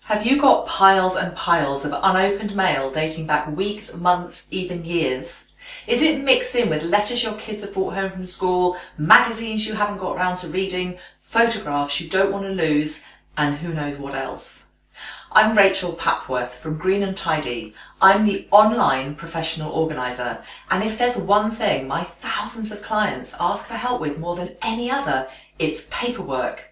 Have you got piles and piles of unopened mail dating back weeks, months, even years? Is it mixed in with letters your kids have brought home from school, magazines you haven't got around to reading, photographs you don't want to lose, and who knows what else? I'm Rachel Papworth from Green and Tidy. I'm the online professional organiser, and if there's one thing my thousands of clients ask for help with more than any other, it's paperwork.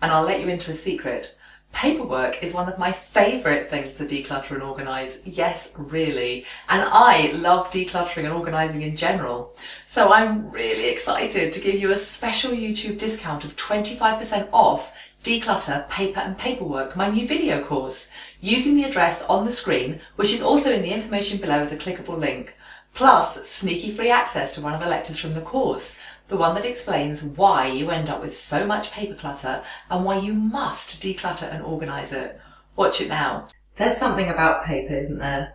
And I'll let you into a secret. Paperwork is one of my favourite things to declutter and organise. Yes, really. And I love decluttering and organising in general. So I'm really excited to give you a special YouTube discount of 25% off Declutter Paper and Paperwork, my new video course, using the address on the screen, which is also in the information below as a clickable link, plus sneaky free access to one of the lectures from the course, the one that explains why you end up with so much paper clutter and why you must declutter and organise it. Watch it now. There's something about paper, isn't there?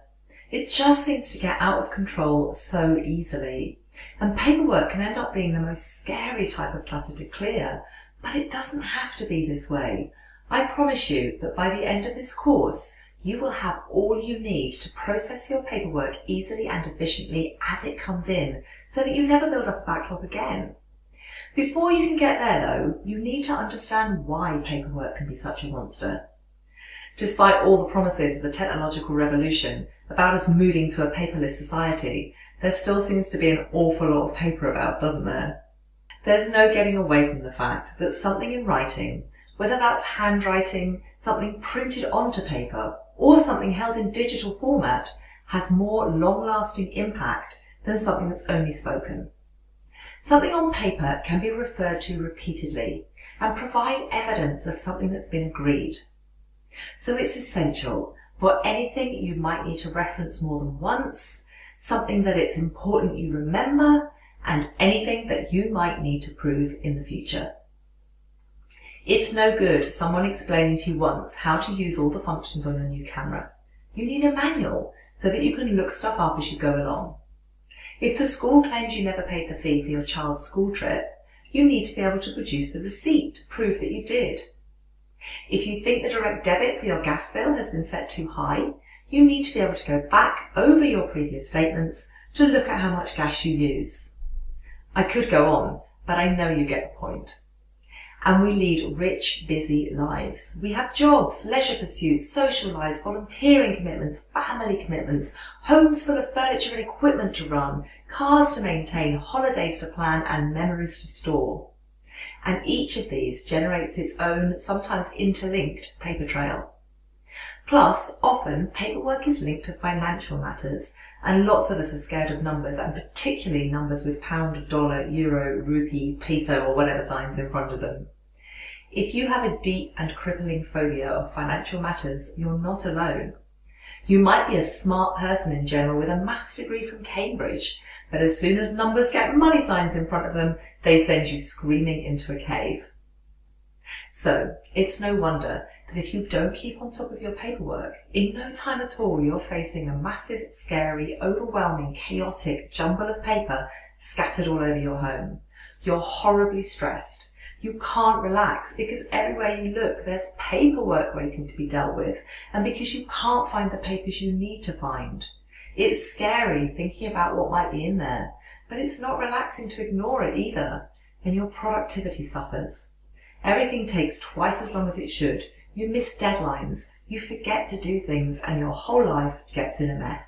It just seems to get out of control so easily. And paperwork can end up being the most scary type of clutter to clear, but it doesn't have to be this way. I promise you that by the end of this course, you will have all you need to process your paperwork easily and efficiently as it comes in, so that you never build up a backlog again. Before you can get there though, you need to understand why paperwork can be such a monster. Despite all the promises of the technological revolution about us moving to a paperless society, there still seems to be an awful lot of paper about, doesn't there? There's no getting away from the fact that something in writing, whether that's handwriting, something printed onto paper, or something held in digital format, has more long-lasting impact than something that's only spoken. Something on paper can be referred to repeatedly and provide evidence of something that's been agreed. So it's essential for anything you might need to reference more than once, something that it's important you remember, and anything that you might need to prove in the future. It's no good someone explaining to you once how to use all the functions on your new camera. You need a manual so that you can look stuff up as you go along. If the school claims you never paid the fee for your child's school trip, you need to be able to produce the receipt to prove that you did. If you think the direct debit for your gas bill has been set too high, you need to be able to go back over your previous statements to look at how much gas you use. I could go on, but I know you get the point. And we lead rich, busy lives. We have jobs, leisure pursuits, social lives, volunteering commitments, family commitments, homes full of furniture and equipment to run, cars to maintain, holidays to plan, and memories to store. And each of these generates its own, sometimes interlinked, paper trail. Plus, often, paperwork is linked to financial matters, and lots of us are scared of numbers, and particularly numbers with pound, dollar, euro, rupee, peso, or whatever signs in front of them. If you have a deep and crippling phobia of financial matters, you're not alone. You might be a smart person in general with a maths degree from Cambridge, but as soon as numbers get money signs in front of them, they send you screaming into a cave. So, it's no wonder that if you don't keep on top of your paperwork, in no time at all you're facing a massive, scary, overwhelming, chaotic jumble of paper scattered all over your home. You're horribly stressed. You can't relax because everywhere you look there's paperwork waiting to be dealt with, and because you can't find the papers you need to find. It's scary thinking about what might be in there, but it's not relaxing to ignore it either, and your productivity suffers. Everything takes twice as long as it should. You miss deadlines, you forget to do things, and your whole life gets in a mess.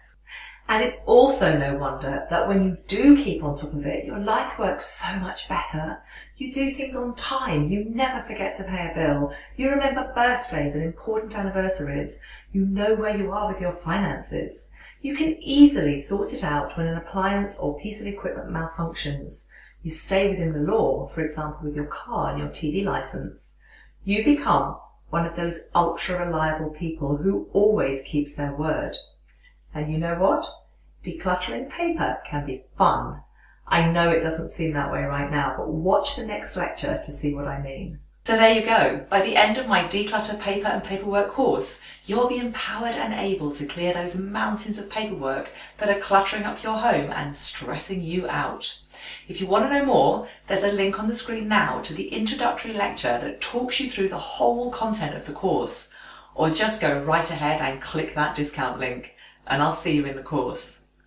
And it's also no wonder that when you do keep on top of it, your life works so much better. You do things on time, you never forget to pay a bill, you remember birthdays and important anniversaries, you know where you are with your finances. You can easily sort it out when an appliance or piece of equipment malfunctions. You stay within the law, for example with your car and your TV license. You become one of those ultra-reliable people who always keeps their word. And you know what? Decluttering paper can be fun. I know it doesn't seem that way right now, but watch the next lecture to see what I mean. So there you go. By the end of my Declutter Paper and Paperwork course, you'll be empowered and able to clear those mountains of paperwork that are cluttering up your home and stressing you out. If you want to know more, there's a link on the screen now to the introductory lecture that talks you through the whole content of the course. or just go right ahead and click that discount link, and I'll see you in the course.